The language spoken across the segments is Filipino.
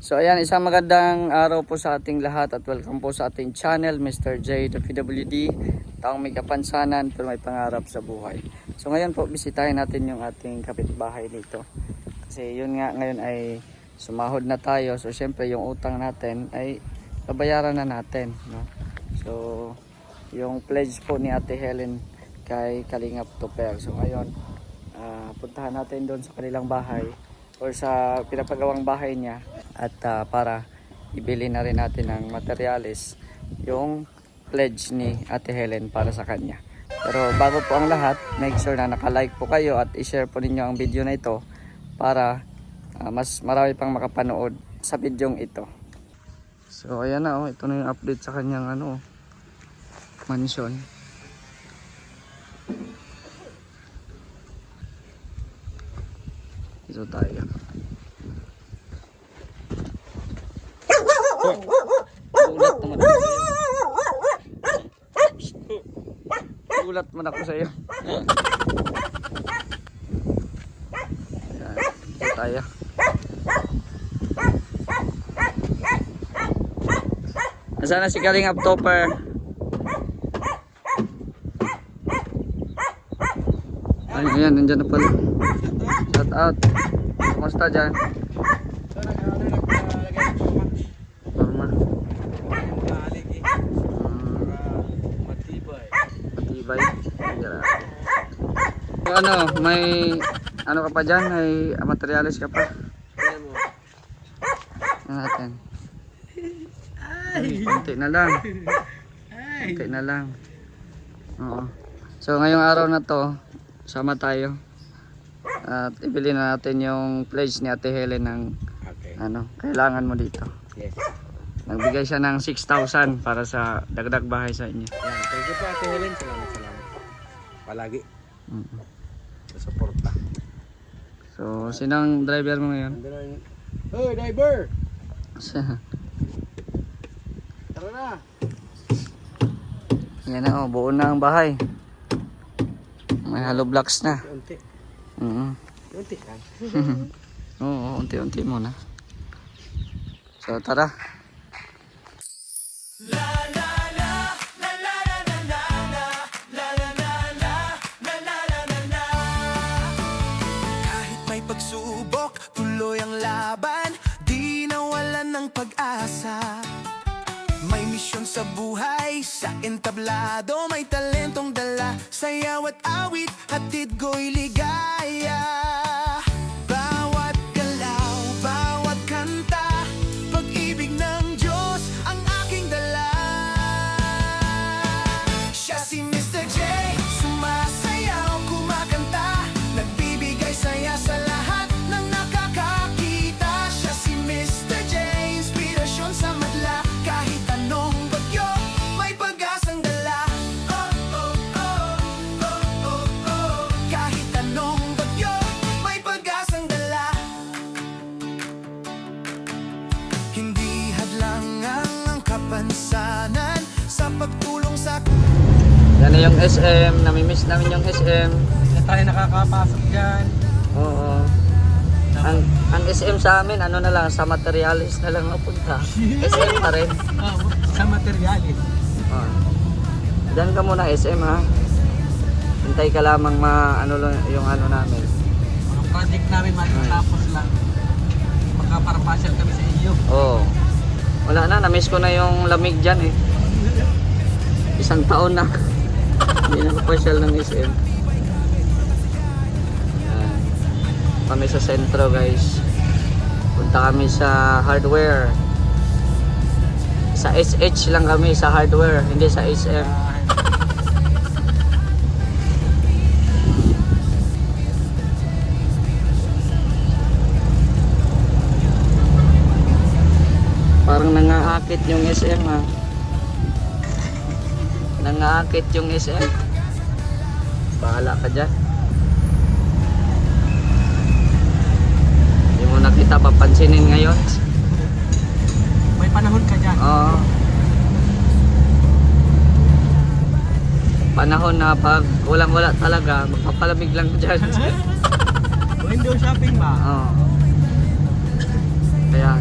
So ayan, isang magandang araw po sa ating lahat at welcome po sa ating channel, Mr. J, the PWD, taong may kapansanan pero may pangarap sa buhay. So ngayon po, bisitahin natin yung ating kapitbahay dito. Kasi yun nga, ngayon ay sumahod na tayo. So syempre yung utang natin ay babayaran na natin, no? So yung pledge po ni Ate Helen kay Kalingap Tupper. So ngayon, puntahan natin doon sa kanilang bahay or sa pinapagawang bahay niya at para ibili na rin natin ng materyales yung pledge ni Ate Helen para sa kanya. Pero bago po ang lahat, make sure na naka-like po kayo at i-share po ninyo ang video na ito para mas marami pang makapanood sa videong ito. So ayan na, ito na yung update sa kanyang mansion. Ito tayo. Gulat man ako sa iyo. Ito tayo. Nasaan na si Kalingap Tupper? Ayan, nandyan na pala. Shout out. Kumusta dyan? Norma. Matibay. So may ano ka pa dyan? May materialis ka pa? Ano natin? Konti na lang. Konti na lang. Oo. So ngayong araw na to, sama tayo at ibili na natin yung pledge ni Ate Helen ng kailangan mo dito. Yes. Nagbigay siya ng 6,000 para sa dagdag bahay sa inyo. Yan. Thank you po Ate Helen. Salamat. Palagi. Sa suporta. So, sinang driver mo ngayon? Hoy, driver! Tara na! Yan na, buo na ang bahay. May hollow blocks na. Unti. Unti lang. Oo, unti-unti muna. So, tara. Kahit may pagsubok, tuloy ang laban, di nawalan ng pag-asa. May misyon sa buhay, sa entablado, may talentong dala, sayaw at awit, hatid ko'y ligaya. Bawat galaw, bawat kanta, pag-ibig ng Diyos ang aking dala. Siya si Mr. J, sumasayaw, kumakanta, nagbibigay saya sa lahat ng nakakakita. Siya si Mr. J, inspirasyon sa madla, kahit anong bagyo, may pag-asang dala. Oh, oh, oh, oh, oh, oh. Kahit anong bagyo, may pag-asang dala. Hindi hadlangan ang kapansanan sa pagtulong sa Yan na yung SM. Namimiss namin yung SM. Hindi tayo nakakapasok dyan. Oo. Ang SM sa amin, ano na lang, sa materialis na lang napunta. SM pa rin. Sa materialis. Diyan ka muna SM ha. Hintay ka lamang yung namin. Ang project namin matapos lang. Makaparapasal kami sa iyo. Oo. Wala na, namiss ko na yung lamig dyan eh. Isang taon na. Hindi na kapasyal ng SM. Yan. Kami sa sentro guys. Punta kami sa hardware. Sa SH lang kami sa hardware, hindi sa SM. Parang nangaakit yung SM ha. Nangaakit yung SM. Bahala ka dyan. Hindi mo na kita papansinin ngayon. May panahon ka dyan. Oo. Panahon na pag walang-wala talaga, magpapalamig lang dyan. Window shopping ba? Oo. Kaya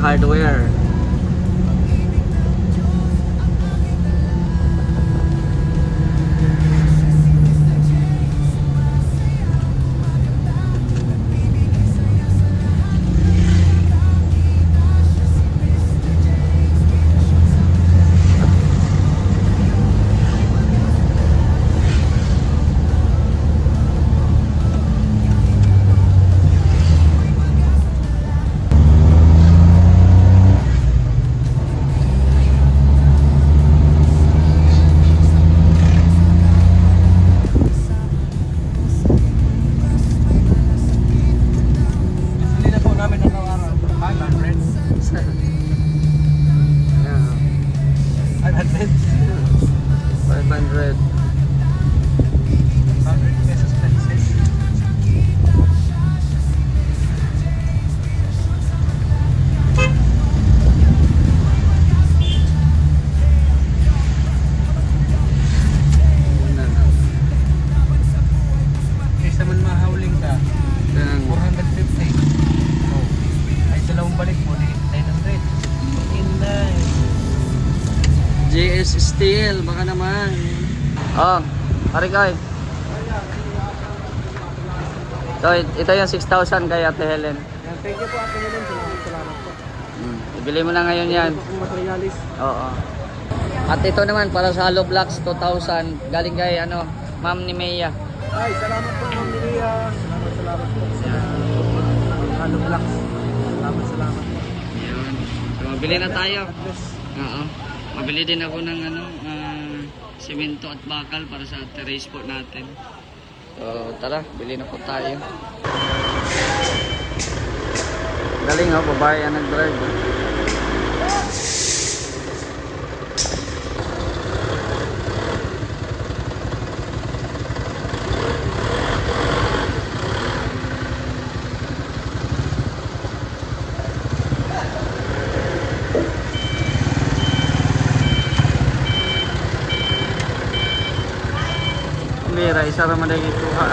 hardware. Hindi na po namin araw-araw. 500. Yeah, 500. 500. 100 pesos pesos. Kaysa man mahawling ka, Then, 450. Oh. Ay dalawang balik mo, 900. Inay. GS Steel, baka naman. Oh, Arikoy. So, ito yung 6,000 kay Ate Helen. Thank you po Ate Helen. Salamat po. Ibili mo na ngayon yan. Ito pong materialis. Oo. At ito naman para sa Hollow Blocks 2,000. Galing kay Ma'am ni Maya. Ay, salamat po Ma'am Nilia. Salamat po sa Halo Blocks. Salamat po. Yun. So, mabili na tayo. God bless. Oo. Mabili din ako ng simento at bakal para sa terrace po natin. So, tara, bili na po tayo. Galing babae ang nag-drive. Mira, isa raman lagi kuha.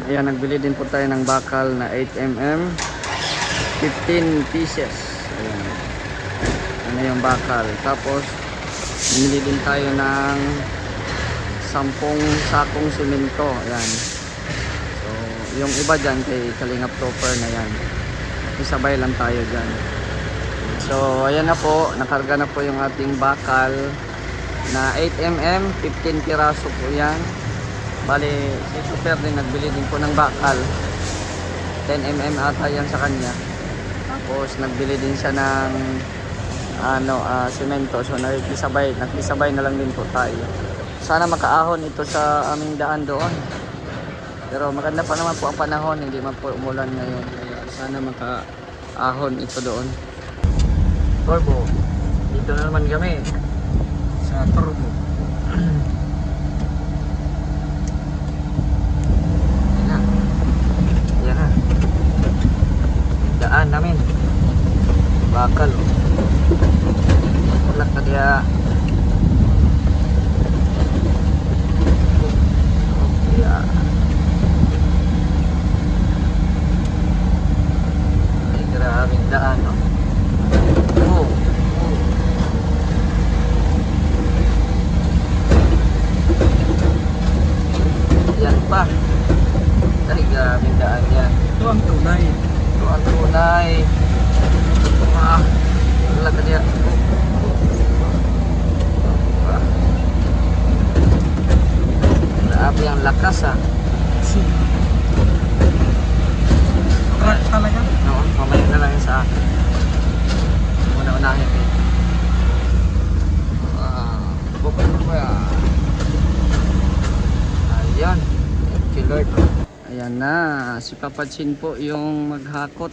Ayan, nagbili din po tayo ng bakal na 8mm 15 pieces. Ayan. Ano yung bakal. Tapos bumili din tayo ng 10 sakong simento. Ayan. So yung iba dyan kay Kalingap Topper na yan. Isabay lang tayo dyan. So ayan na po, nakarga na po yung ating bakal na 8mm 15 piraso po yan. Bali, si Super din nagbili din po ng bakal. 10mm ata yan sa kanya. Tapos nagbili din siya ng semento. So nakisabay na lang din po tayo. Sana makaahon ito sa aming daan doon. Pero maganda pa naman po ang panahon, hindi man po umulan ngayon. Kaya sana makaahon ito doon. Turbo. Dito na naman kami sa Turbo. Yan na. Yan na. Daan namin. Bakal. Wala ka dia. Yeah. Ay, grabing daan, no? Oh. Yan pa. Ay, grabing daan yan. Ito ang tunay. Ito ang tunay. Ah, wala ka diya. Grabe ang lakas, ah. Truck talaga. No, mamaya na lang yun sa akin. Una-unahin eh. Bukod mo ba? Ayan. Thank you, Lord. Ayan na. Si Papa Chin po yung maghakot.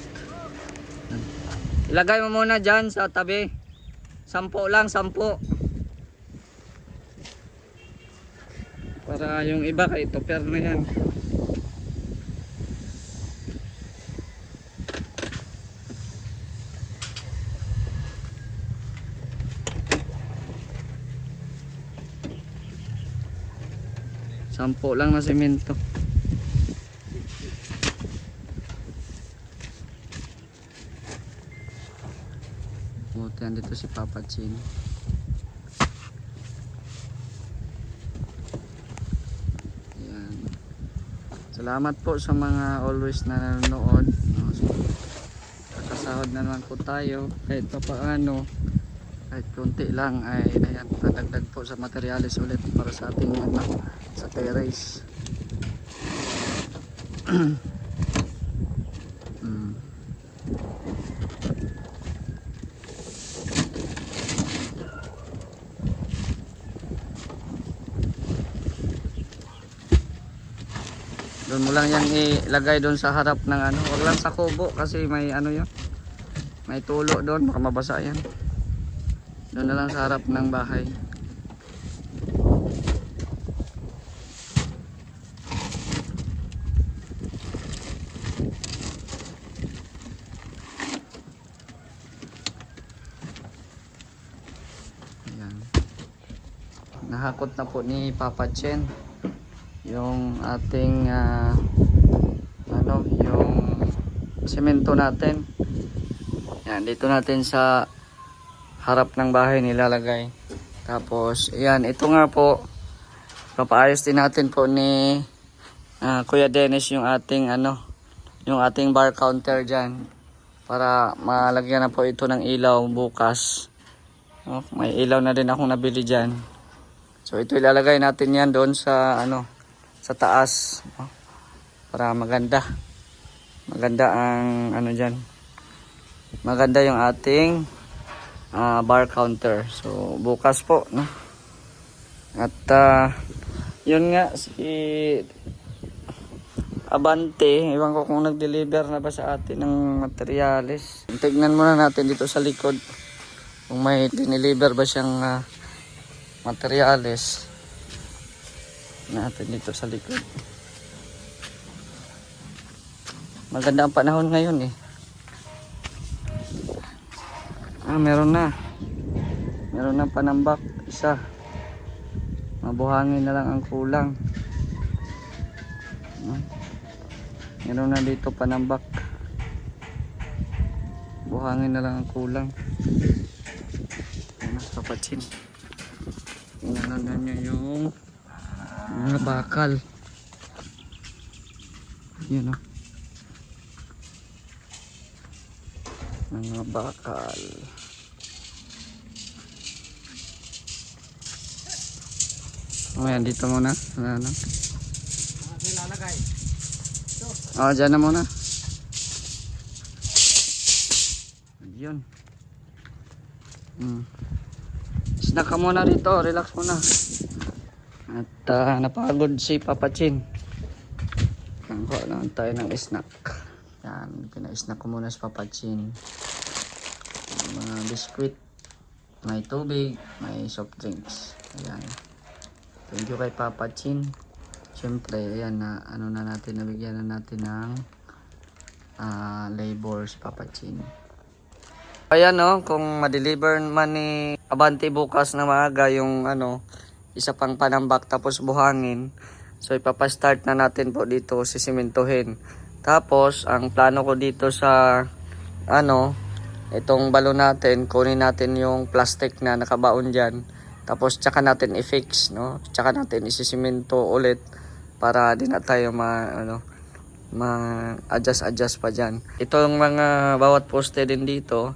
Ilagay mo muna dyan sa tabi. 10 lang, 10. Para yung iba kay topper na yan. Sampo lang na semento. Buti dito si Papa Chin. Ayan. Salamat po sa mga always na nanonood. Kakasahod na naman po tayo. Kahit pa paano, kahit konti lang ay ayan, padagdag po sa materialis ulit para sa ating sa terrace. Doon mo lang yan ilagay doon sa harap ng wag lang sa kubo kasi may yun, may tulo doon, baka mabasa yan. Doon na lang sa harap ng bahay. Ayan. Nahakot na po ni Papa Chen yung ating yung semento natin. Yan, dito natin sa harap ng bahay nilalagay. Tapos ayan, ito nga po papaayos din natin po ni Kuya Dennis yung ating yung ating bar counter dyan para malagyan na po ito ng ilaw bukas. May ilaw na din akong nabili dyan. So ito ilalagay natin yan doon sa sa taas, para maganda ang dyan, maganda yung ating bar counter. So bukas po, no? At yun nga, si Abante, iwan ko kung nag-deliver na ba sa atin ng materials. Tignan muna natin dito sa likod kung may dineliver ba siyang materials natin dito sa likod. Maganda ang panahon ngayon eh. Meron na panambak isa. Mabuhangin na lang ang kulang. Meron na dito panambak. Buhangin na lang ang kulang. Mas Papa Chin. Tingnan na niyo yung mga bakal. Yan o. Mga bakal. Ayan, dito muna. Dyan na muna. Yun. Snack ka muna rito, relax muna. At napagod si Papa Chin. Kuha lang tayo ng snack. Yan, pina-snack ko muna si Papa Chin. Mga biskuit, may tubig, may soft drinks. Ayan. Thank you kay Papa Chin. Siyempre, ayan na, ano na natin, nabigyan na natin ng labor si Papa Chin. Ayan no, kung ma-deliver man ni Abante bukas na maaga yung isa pang panambak tapos buhangin. So ipapa-start na natin po dito sisimentohin. Tapos ang plano ko dito sa itong balon natin, kunin natin yung plastic na nakabaon diyan. Tapos tsaka natin i-fix, no? Tsaka natin isisimento ulit para di na tayo ma-adjust pa diyan. Itong mga bawat poste din dito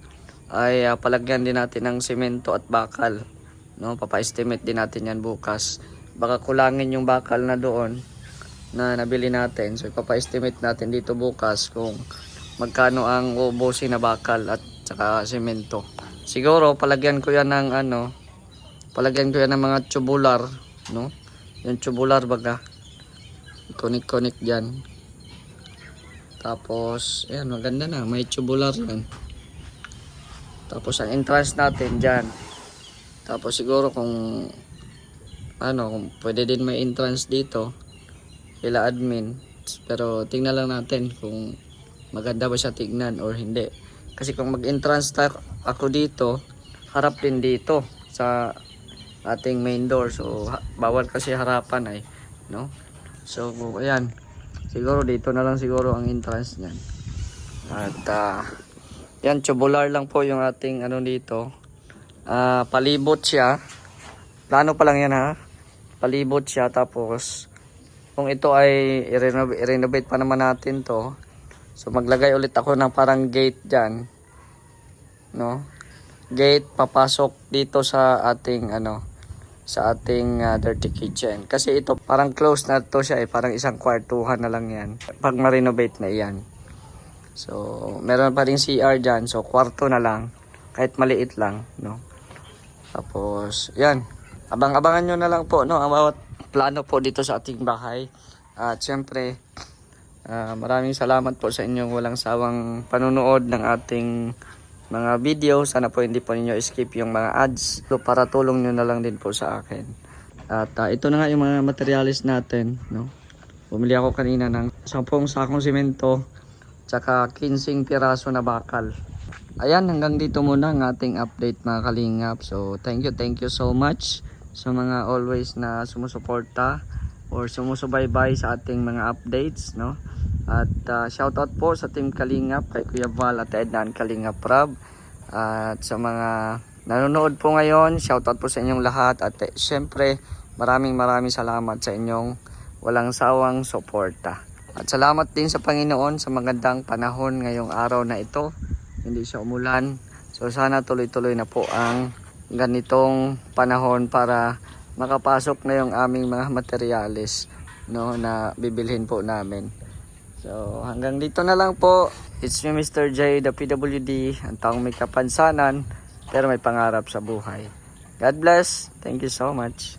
ay palagyan din natin ng semento at bakal, no? Papa-estimate din natin yan bukas. Baka kulangin yung bakal na doon na nabili natin, so papa-estimate natin dito bukas kung magkano ang ubusin na bakal at saka semento. Siguro palagyan ko yan ng mga tubular, no? Yung tubular baga connect diyan. Tapos ayan, maganda na, may tubular yan. Tapos ang entrance natin dyan. Tapos siguro kung pwede din may entrance dito kila admin. Pero tingnan lang natin kung maganda ba siya tignan or hindi. Kasi kung mag-entrance ako dito, harap din dito sa ating main door. So bawal kasi harapan ay, no? So ayan. Siguro dito na lang siguro ang entrance niyan. At yan, tubular lang po yung ating dito. Palibot siya. Plano pa lang yan ha. Palibot siya, tapos kung ito ay i-renovate pa naman natin to. So maglagay ulit ako ng parang gate dyan, no? Gate papasok dito sa ating dirty kitchen. Kasi ito parang close na to siya, parang isang kwartuhan na lang yan pag ma-renovate na iyan. So, meron pa rin CR dyan. So, kwarto na lang. Kahit maliit lang, no? Tapos, yan. Abang-abangan nyo na lang po, no? Ang bawat plano po dito sa ating bahay. At syempre, maraming salamat po sa inyong walang sawang panunood ng ating mga video. Sana po hindi po ninyo skip yung mga ads. So, para tulong nyo na lang din po sa akin. At ito na nga yung mga materialis natin, no? Bumili ako kanina ng 10 sakong simento. Tsaka 15 piraso na bakal. Ayan, hanggang dito muna ang ating update mga kalingap. So, thank you so much sa mga always na sumusuporta or sumusubaybay sa ating mga updates, no? At shoutout po sa Team Kalingap, kay Kuya Val at Ednan Kalingap Rab. At sa mga nanonood po ngayon, shoutout po sa inyong lahat. At syempre, maraming salamat sa inyong walang sawang suporta. At salamat din sa Panginoon sa magandang panahon ngayong araw na ito. Hindi siya umulan. So sana tuloy-tuloy na po ang ganitong panahon para makapasok na yung aming mga materyales, no, na bibilhin po namin. So hanggang dito na lang po. It's me, Mr. J, the PWD, ang taong may kapansanan pero may pangarap sa buhay. God bless. Thank you so much.